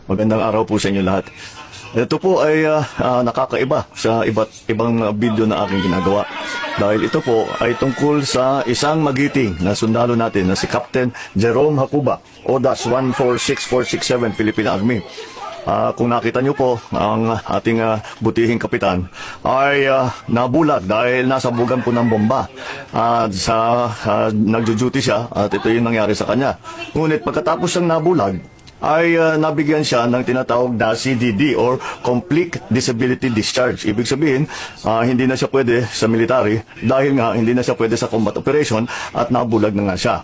Magandang araw po sa inyo lahat. Ito po ay nakakaiba sa iba't ibang video na aking ginagawa. Dahil ito po ay tungkol sa isang magiting na sundalo natin na si Captain Jerome Hacuba, ODAS 146467 Philippine Army. Kung nakita nyo po, ang ating butihing kapitan ay nabulag dahil nasa bugan po ng bomba. Nagjo-duty siya at ito yung nangyari sa kanya. Ngunit pagkatapos ng nabulag, ay nabigyan siya ng tinatawag na CDD or Complete Disability Discharge. Ibig sabihin, hindi na siya pwede sa military dahil nga hindi na siya pwede sa combat operation at nabulag na nga siya.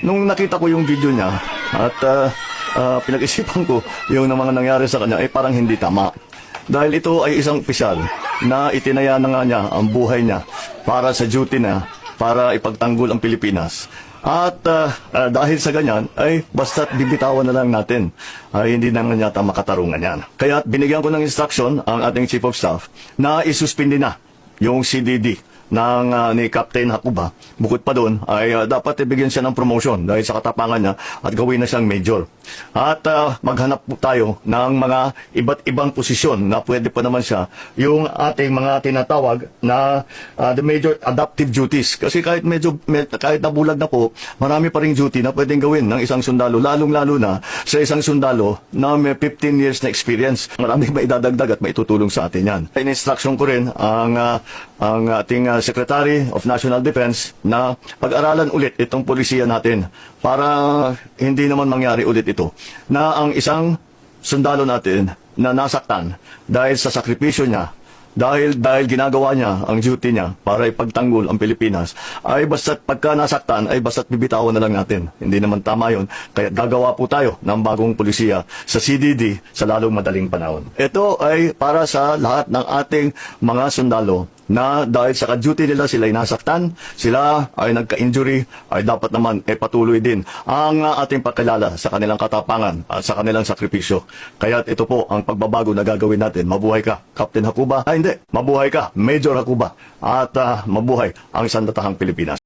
Nung nakita ko yung video niya at pinag-isipan ko yung mga nangyari sa kanya, parang hindi tama. Dahil ito ay isang opisyal na itinaya na nga niya ang buhay niya para sa duty na para ipagtanggol ang Pilipinas. At dahil sa ganyan, ay basta't bibitawan na lang natin. Hindi na nga yata makatarungan yan. Kaya binigyan ko ng instruction ang ating Chief of Staff na isuspindi na yung CDD ni Captain Hacuba. Bukod pa doon, ay dapat ibigyan siya ng promotion dahil sa katapangan niya at gawin na siyang major. At maghanap po tayo ng mga iba't ibang posisyon na pwede pa naman siya yung ating mga tinatawag na the major adaptive duties. Kasi kahit nabulag na po, marami pa ring duty na pwedeng gawin ng isang sundalo, lalong-lalo na sa isang sundalo na may 15 years na experience. Maraming maidadagdag at maitutulong sa atin yan. In-instruction ko rin ang ating Secretary of National Defense na pag-aralan ulit itong polisiya natin para hindi naman mangyari ulit ito na ang isang sundalo natin na nasaktan dahil sa sakripisyo niya, dahil ginagawa niya ang duty niya para ipagtanggol ang Pilipinas, ay basta't pagka nasaktan ay basta't bibitawan na lang natin. Hindi naman tama yun. Kaya gagawa po tayo ng bagong polisiya sa CDD sa lalong madaling panahon. Ito ay para sa lahat ng ating mga sundalo na dahil sa ka-duty nila sila ay nasaktan, sila ay nagka-injury, ay dapat naman patuloy din ang ating pagkilala sa kanilang katapangan at sa kanilang sakripisyo. Kaya ito po ang pagbabago na gagawin natin. Mabuhay ka, Captain Hacuba. Hindi, mabuhay ka, Major Hacuba. At mabuhay ang sandatahang Pilipinas.